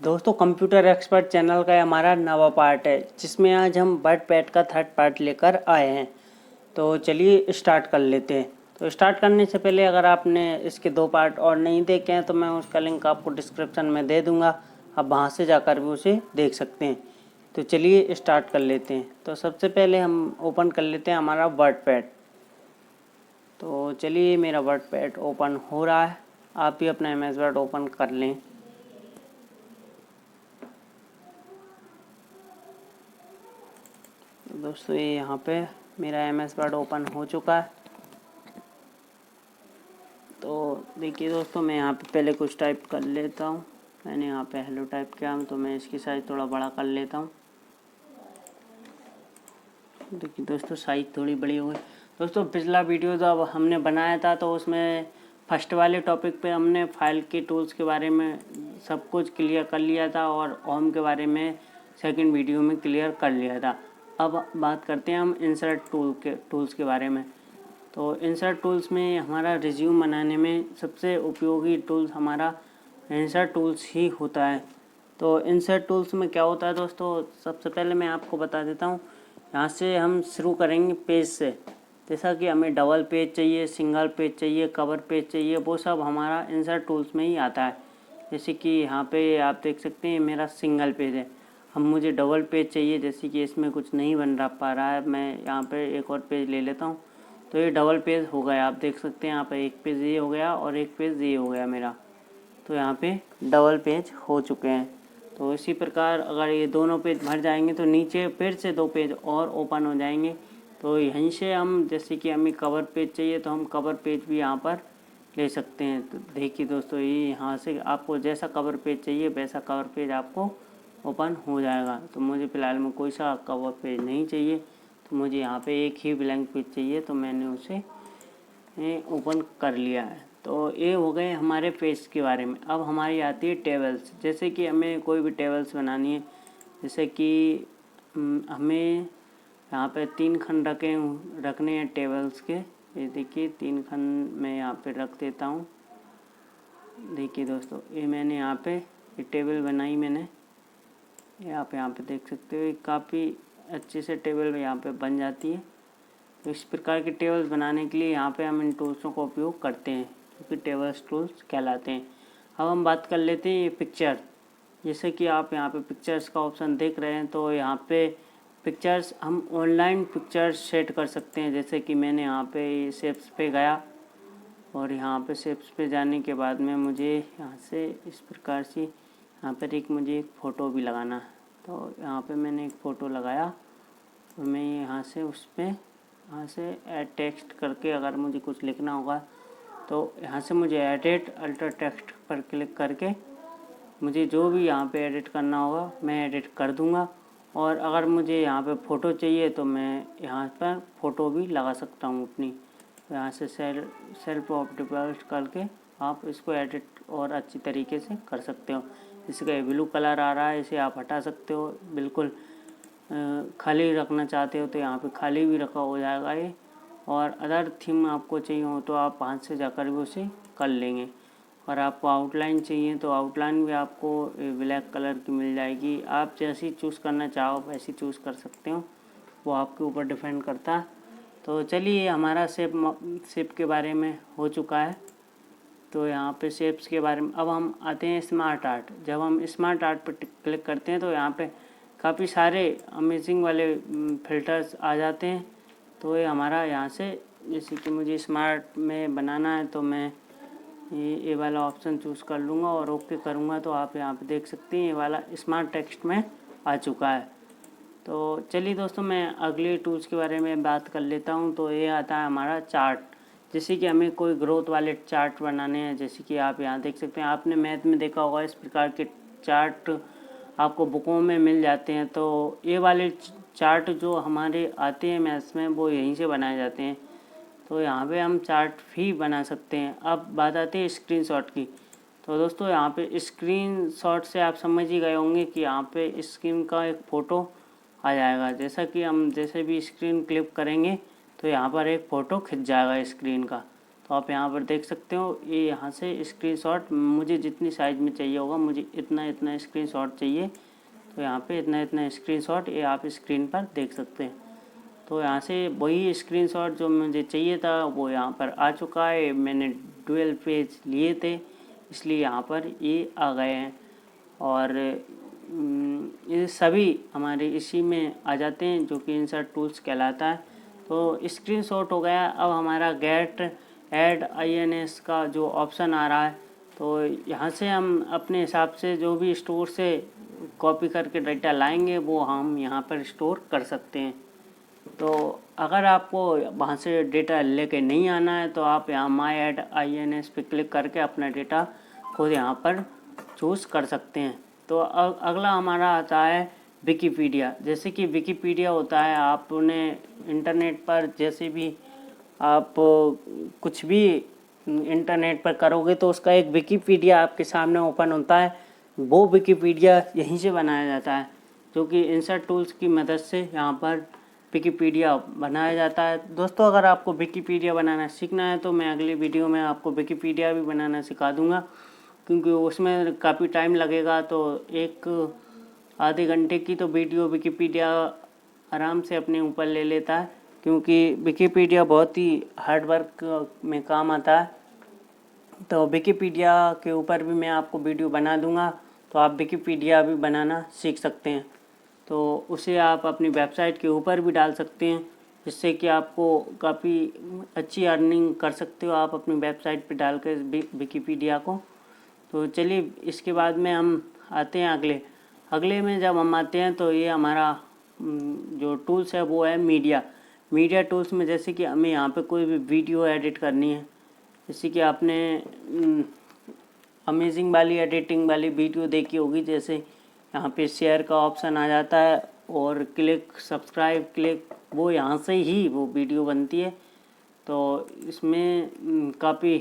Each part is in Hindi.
दोस्तों कंप्यूटर एक्सपर्ट चैनल का हमारा नवा पार्ट है जिसमें आज हम वर्डपैड का थर्ड पार्ट लेकर आए हैं। तो चलिए स्टार्ट कर लेते हैं। तो स्टार्ट करने से पहले अगर आपने इसके 2 पार्ट और नहीं देखे हैं तो मैं उसका लिंक आपको डिस्क्रिप्शन में दे दूंगा, आप वहां से जाकर भी उसे देख सकते हैं। तो चलिए स्टार्ट कर लेते हैं। तो सबसे पहले हम ओपन कर लेते हैं हमारा वर्डपैड। तो चलिए मेरा वर्डपैड ओपन हो रहा है, आप भी अपना MS वर्ड ओपन कर लें। दोस्तों ये यहाँ पे मेरा MS वर्ड ओपन हो चुका है। तो देखिए दोस्तों, मैं यहाँ पे पहले कुछ टाइप कर लेता हूँ। मैंने यहाँ पे हेलो टाइप किया, तो मैं इसकी साइज़ थोड़ा बड़ा कर लेता हूँ। देखिए दोस्तों, साइज़ थोड़ी बड़ी हो गई। दोस्तों पिछला वीडियो जब हमने बनाया था तो उसमें फर्स्ट वाले टॉपिक पे हमने फाइल के टूल्स के बारे में सब कुछ क्लियर कर लिया था और होम के बारे में सेकंड वीडियो में क्लियर कर लिया था। अब बात करते हैं हम इंसर्ट टूल्स के बारे में। तो इंसर्ट टूल्स में हमारा रिज्यूम बनाने में सबसे उपयोगी टूल्स हमारा इंसर्ट टूल्स ही होता है। तो इंसर्ट टूल्स में क्या होता है दोस्तों, सबसे पहले मैं आपको बता देता हूँ। यहाँ से हम शुरू करेंगे पेज से। जैसा कि हमें डबल पेज चाहिए, सिंगल पेज चाहिए, कवर पेज चाहिए, वो सब हमारा इंसर्ट टूल्स में ही आता है। जैसे कि यहाँ पे आप देख सकते हैं मेरा सिंगल पेज है। अब मुझे डबल पेज चाहिए, जैसे कि इसमें कुछ नहीं बन पा रहा है, मैं यहाँ पे एक और पेज ले लेता हूँ। तो ये डबल पेज हो गया, आप देख सकते हैं यहाँ पे एक पेज ये हो गया और एक पेज ये हो गया मेरा। तो यहाँ पे डबल पेज हो चुके हैं। तो इसी प्रकार अगर ये दोनों पेज भर जाएंगे तो नीचे फिर से 2 पेज और ओपन हो जाएंगे। तो यहीं से हम, जैसे कि हमें कवर पेज चाहिए तो हम कवर पेज भी यहाँ पर ले सकते हैं। तो देखिए दोस्तों, ये यहाँ से आपको जैसा कवर पेज चाहिए वैसा कवर पेज आपको ओपन हो जाएगा। तो मुझे फ़िलहाल में कोई सा कवर पेज नहीं चाहिए, तो मुझे यहाँ पे एक ही ब्लैंक पेज चाहिए, तो मैंने उसे ओपन कर लिया है। तो ये हो गए हमारे पेज के बारे में। अब हमारी आती है टेबल्स। जैसे कि हमें कोई भी टेबल्स बनानी है, जैसे कि हमें यहाँ पे 3 खंड रखने हैं टेबल्स के। ये देखिए 3 खंड मैं यहाँ पे रख देता हूँ। देखिए दोस्तों, ये मैंने यहाँ पे ये टेबल बनाई मैंने। यहाँ पे देख सकते हो काफ़ी अच्छे से टेबल यहाँ पे बन जाती है। तो इस प्रकार के टेबल्स बनाने के लिए यहाँ पे हम इन टूल्सों का उपयोग करते हैं, क्योंकि टेबल्स टूल्स कहलाते हैं। अब हम बात कर लेते हैं ये पिक्चर। जैसे कि आप यहाँ पे पिक्चर्स का ऑप्शन देख रहे हैं, तो यहाँ पे पिक्चर्स हम ऑनलाइन पिक्चर्स सेट कर सकते हैं। जैसे कि मैंने यहाँ पे शेप्स पे गया और यहाँ पे शेप्स पे जाने के बाद में मुझे यहाँ से इस प्रकार से यहाँ पर मुझे एक फ़ोटो भी लगाना है। तो यहाँ पे मैंने एक फ़ोटो लगाया और मैं यहाँ से उस पर यहाँ से ऐड टेक्स्ट करके अगर मुझे कुछ लिखना होगा तो यहाँ से मुझे एडिट अल्टर टेक्स्ट पर क्लिक करके मुझे जो भी यहाँ पे एडिट करना होगा मैं एडिट कर दूँगा। और अगर मुझे यहाँ पे फ़ोटो चाहिए तो मैं यहाँ पर फ़ोटो भी लगा सकता हूँ अपनी। तो यहाँ से सेल्फ ऑप्टिमाइज करके आप इसको एडिट और अच्छी तरीके से कर सकते हो। इसका ब्लू कलर आ रहा है, इसे आप हटा सकते हो। बिल्कुल खाली रखना चाहते हो तो यहाँ पे खाली भी रखा हो जाएगा ये। और अदर थीम आपको चाहिए हो तो आप हाथ से जाकर भी उसे कर लेंगे। और आपको आउटलाइन चाहिए तो आउटलाइन भी आपको ब्लैक कलर की मिल जाएगी। आप जैसी चूज़ करना चाहो वैसी चूज़ कर सकते हो, वो आपके ऊपर डिपेंड करता है। तो चलिए हमारा शेप के बारे में हो चुका है। तो यहाँ पे शेप्स के बारे में अब हम आते हैं स्मार्ट आर्ट। जब हम स्मार्ट आर्ट पर क्लिक करते हैं तो यहाँ पे काफ़ी सारे अमेजिंग वाले फ़िल्टर्स आ जाते हैं। तो ये हमारा यहाँ से, जैसे कि मुझे स्मार्ट में बनाना है तो मैं ये वाला ऑप्शन चूज़ कर लूँगा और ओके करूँगा। तो आप यहाँ पे देख सकते हैं ये वाला स्मार्ट टेक्स्ट में आ चुका है। तो चलिए दोस्तों, मैं अगले टूल्स के बारे में बात कर लेता हूँ। तो ये आता है हमारा चार्ट। जैसे कि हमें कोई ग्रोथ वाले चार्ट बनाने हैं, जैसे कि आप यहाँ देख सकते हैं, आपने मैथ में देखा होगा इस प्रकार के चार्ट आपको बुकों में मिल जाते हैं। तो ये वाले चार्ट जो हमारे आते हैं मैथ्स में वो यहीं से बनाए जाते हैं। तो यहाँ पे हम चार्ट भी बना सकते हैं। अब बात आती है स्क्रीनशॉट की। तो दोस्तों यहाँ पे स्क्रीनशॉट से आप समझ ही गए होंगे कि यहाँ पे स्क्रीन का एक फ़ोटो आ जाएगा। जैसा कि हम जैसे भी स्क्रीन क्लिक करेंगे तो यहाँ पर एक फ़ोटो खिंच जाएगा स्क्रीन का। तो आप यहाँ पर देख सकते हो, ये यहाँ से स्क्रीनशॉट मुझे जितनी साइज़ में चाहिए होगा, मुझे इतना स्क्रीनशॉट चाहिए, तो यहाँ पे इतना स्क्रीनशॉट ये आप स्क्रीन पर देख सकते हैं। तो यहाँ से वही स्क्रीनशॉट जो मुझे चाहिए था वो यहाँ पर आ चुका है। मैंने 12 पेज लिए थे, इसलिए यहाँ पर ये आ गए हैं, और ये सभी हमारे इसी में आ जाते हैं, जो कि इंसर्ट टूल्स कहलाता है। तो स्क्रीनशॉट हो गया। अब हमारा गेट ऐड INS का जो ऑप्शन आ रहा है, तो यहाँ से हम अपने हिसाब से जो भी स्टोर से कॉपी करके डाटा लाएंगे वो हम यहाँ पर स्टोर कर सकते हैं। तो अगर आपको वहाँ से डेटा लेके नहीं आना है, तो आप यहाँ माई ऐड INS पे क्लिक करके अपना डेटा खुद यहाँ पर चूज़ कर सकते हैं। तो अगला हमारा आता है विकीपीडिया। जैसे कि विकीपीडिया होता है, आपने इंटरनेट पर जैसे भी आप कुछ भी इंटरनेट पर करोगे तो उसका एक विकीपीडिया आपके सामने ओपन होता है। वो विकीपीडिया यहीं से बनाया जाता है, जो कि इंसर्ट टूल्स की मदद से यहाँ पर विकीपीडिया बनाया जाता है। दोस्तों, अगर आपको विकीपीडिया बनाना सीखना है तो मैं अगली वीडियो में आपको विकीपीडिया भी बनाना सिखा दूँगा, क्योंकि उसमें काफ़ी टाइम लगेगा। तो एक आधे घंटे की तो वीडियो विकीपीडिया आराम से अपने ऊपर ले लेता है, क्योंकि विकीपीडिया बहुत ही हार्ड वर्क में काम आता है। तो विकीपीडिया के ऊपर भी मैं आपको वीडियो बना दूंगा, तो आप विकीपीडिया भी बनाना सीख सकते हैं। तो उसे आप अपनी वेबसाइट के ऊपर भी डाल सकते हैं, जिससे कि आपको काफ़ी अच्छी अर्निंग कर सकते हो आप अपनी वेबसाइट पे डाल कर विकीपीडिया को। तो चलिए, इसके बाद में हम आते हैं अगले में जब हम आते हैं तो ये हमारा जो टूल्स है वो है मीडिया टूल्स में। जैसे कि हमें यहाँ पे कोई भी वीडियो एडिट करनी है, जैसे कि आपने अमेजिंग वाली एडिटिंग वाली वीडियो देखी होगी, जैसे यहाँ पे शेयर का ऑप्शन आ जाता है और क्लिक सब्सक्राइब क्लिक, वो यहाँ से ही वो वीडियो बनती है। तो इसमें काफ़ी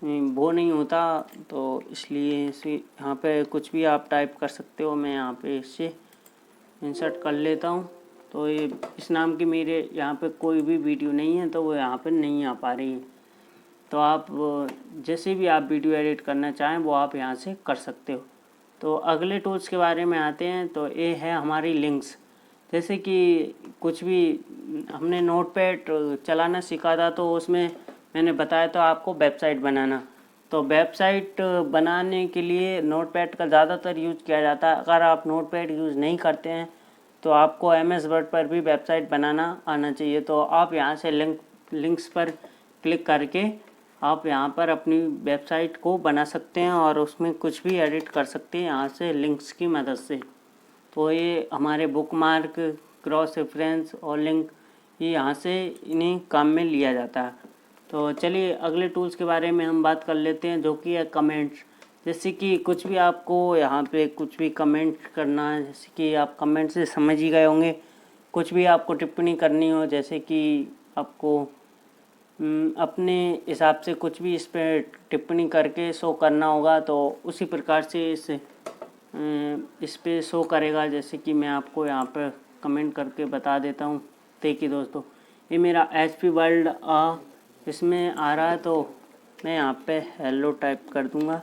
वो नहीं होता, तो इसलिए इसे यहाँ पे कुछ भी आप टाइप कर सकते हो। मैं यहाँ पे इसे इंसर्ट कर लेता हूँ। तो ये इस नाम की मेरे यहाँ पे कोई भी वीडियो नहीं है, तो वो यहाँ पे नहीं आ पा रही है। तो आप जैसे भी आप वीडियो एडिट करना चाहें वो आप यहाँ से कर सकते हो। तो अगले टूल्स के बारे में आते हैं। तो ये है हमारी लिंक्स। जैसे कि कुछ भी हमने नोटपैड चलाना सीखा था, तो उसमें मैंने बताया था आपको वेबसाइट बनाना। तो वेबसाइट बनाने के लिए नोटपैड का ज़्यादातर यूज़ किया जाता है। अगर आप नोटपैड यूज़ नहीं करते हैं तो आपको MS वर्ड पर भी वेबसाइट बनाना आना चाहिए। तो आप यहाँ से लिंक्स पर क्लिक करके आप यहाँ पर अपनी वेबसाइट को बना सकते हैं और उसमें कुछ भी एडिट कर सकते हैं यहाँ से लिंक्स की मदद से। तो ये हमारे बुकमार्क, क्रॉस रेफरेंस और लिंक, ये यहाँ से इन्हीं काम में लिया जाता है। तो चलिए अगले टूल्स के बारे में हम बात कर लेते हैं, जो कि है कमेंट्स। जैसे कि कुछ भी आपको यहाँ पे कुछ भी कमेंट करना है, जैसे कि आप कमेंट से समझ ही गए होंगे, कुछ भी आपको टिप्पणी करनी हो, जैसे कि आपको अपने हिसाब से कुछ भी इस पर टिप्पणी करके शो करना होगा, तो उसी प्रकार से इस पे शो करेगा। जैसे कि मैं आपको यहाँ पर कमेंट करके बता देता हूँ। देखिए दोस्तों, ये मेरा HP वर्ल्ड इसमें आ रहा है, तो मैं यहाँ पे हेलो टाइप कर दूँगा।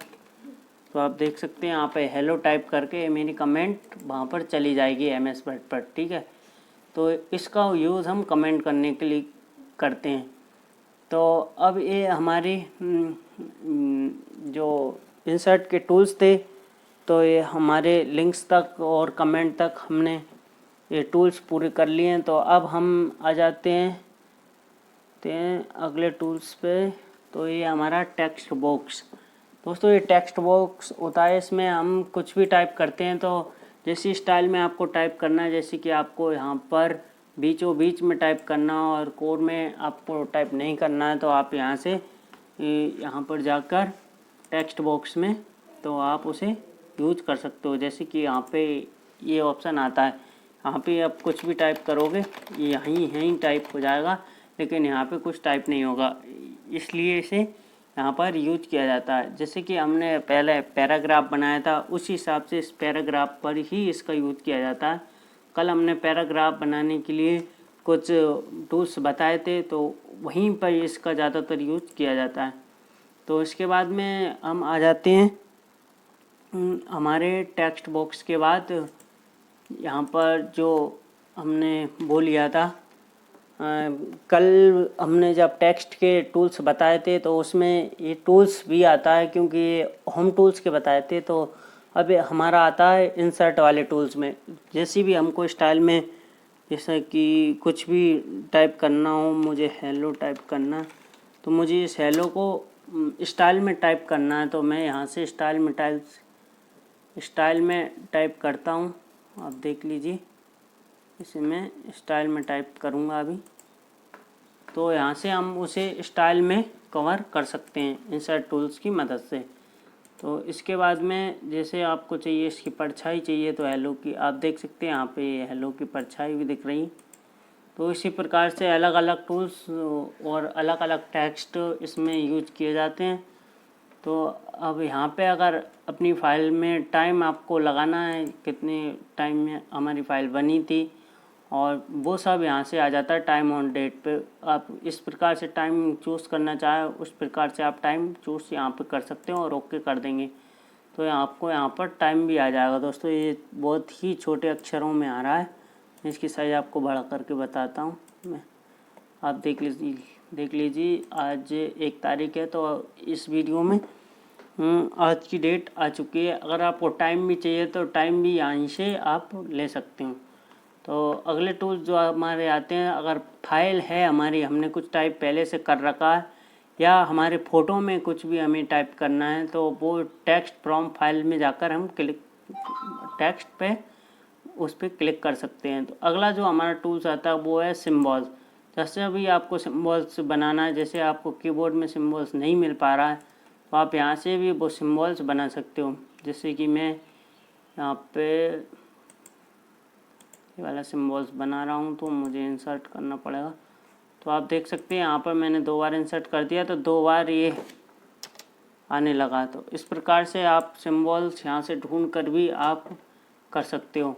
तो आप देख सकते हैं यहाँ पे हेलो टाइप करके मेरी कमेंट वहाँ पर चली जाएगी MS वर्ड पर, ठीक है। तो इसका यूज़ हम कमेंट करने के लिए करते हैं। तो अब ये हमारी जो इंसर्ट के टूल्स थे, तो ये हमारे लिंक्स तक और कमेंट तक हमने ये टूल्स पूरे कर लिए हैं। तो अब हम आ जाते हैं अगले टूल्स पे। तो ये हमारा टेक्स्ट बॉक्स। दोस्तों, ये टेक्स्ट बॉक्स होता है, इसमें हम कुछ भी टाइप करते हैं, तो जैसी स्टाइल में आपको टाइप करना है, जैसे कि आपको यहाँ पर बीचों बीच में टाइप करना और कोड में आपको टाइप नहीं करना है, तो आप यहाँ से यहाँ पर जाकर टेक्स्ट बॉक्स में तो आप उसे यूज कर सकते हो। जैसे कि यहाँ पे ये ऑप्शन आता है, यहाँ पे आप कुछ भी टाइप करोगे ये यहीं टाइप हो जाएगा, लेकिन यहाँ पे कुछ टाइप नहीं होगा, इसलिए इसे यहाँ पर यूज किया जाता है। जैसे कि हमने पहले पैराग्राफ बनाया था, उसी हिसाब से इस पैराग्राफ पर ही इसका यूज किया जाता है। कल हमने पैराग्राफ बनाने के लिए कुछ टूल्स बताए थे, तो वहीं पर इसका ज़्यादातर यूज किया जाता है। तो इसके बाद में हम आ जाते हैं हमारे टेक्स्ट बॉक्स के बाद यहाँ पर जो हमने वो लिया था कल हमने जब टेक्स्ट के टूल्स बताए थे तो उसमें ये टूल्स भी आता है, क्योंकि ये होम टूल्स के बताए थे। तो अब हमारा आता है इंसर्ट वाले टूल्स में। जैसे भी हमको स्टाइल में, जैसा कि कुछ भी टाइप करना हो, मुझे हेलो टाइप करना, तो मुझे इस हेलो को स्टाइल में टाइप करना है। तो मैं यहाँ से स्टाइल में टाइप करता हूँ। आप देख लीजिए, इसे मैं स्टाइल में टाइप करूँगा अभी। तो यहाँ से हम उसे स्टाइल में कवर कर सकते हैं इंसर्ट टूल्स की मदद से। तो इसके बाद में जैसे आपको चाहिए इसकी परछाई चाहिए, तो हेलो की आप देख सकते हैं यहाँ पे हेलो की परछाई भी दिख रही। तो इसी प्रकार से अलग अलग टूल्स और अलग अलग टेक्स्ट इसमें यूज किए जाते हैं। तो अब यहाँ पे अगर अपनी फ़ाइल में टाइम आपको लगाना है, कितने टाइम में हमारी फ़ाइल बनी थी, और वो सब यहाँ से आ जाता है टाइम ऑन डेट पे। आप इस प्रकार से टाइम चूज़ करना चाहे उस प्रकार से आप टाइम चूज़ यहाँ पे कर सकते हो और ओके कर देंगे, तो आपको यहाँ पर टाइम भी आ जाएगा। दोस्तों ये बहुत ही छोटे अक्षरों में आ रहा है। इसकी साइज़ आपको बड़ा करके बताता हूँ मैं। आप देख लीजिए आज 1 तारीख है, तो इस वीडियो में आज की डेट आ चुकी है। अगर आपको टाइम भी चाहिए तो टाइम भी यहीं से आप ले सकते हो। तो अगले टूल्स जो हमारे आते हैं, अगर फाइल है हमारी, हमने कुछ टाइप पहले से कर रखा है, या हमारे फ़ोटो में कुछ भी हमें टाइप करना है, तो वो टेक्स्ट फ्रॉम फाइल में जाकर हम टेक्स्ट पे उस पर क्लिक कर सकते हैं। तो अगला जो हमारा टूल्स आता है वो है सिम्बॉल्स। जैसे अभी आपको सिम्बॉल्स बनाना है, जैसे आपको कीबोर्ड में सिम्बॉल्स नहीं मिल पा रहा है, तो आप यहाँ से भी वो सिम्बॉल्स बना सकते हो। जैसे कि मैं यहाँ पे ये वाला सिम्बॉल्स बना रहा हूँ, तो मुझे इंसर्ट करना पड़ेगा। तो आप देख सकते हैं यहाँ पर मैंने 2 बार इंसर्ट कर दिया, तो 2 बार ये आने लगा। तो इस प्रकार से आप सिम्बॉल्स यहाँ से ढूंढ कर भी आप कर सकते हो।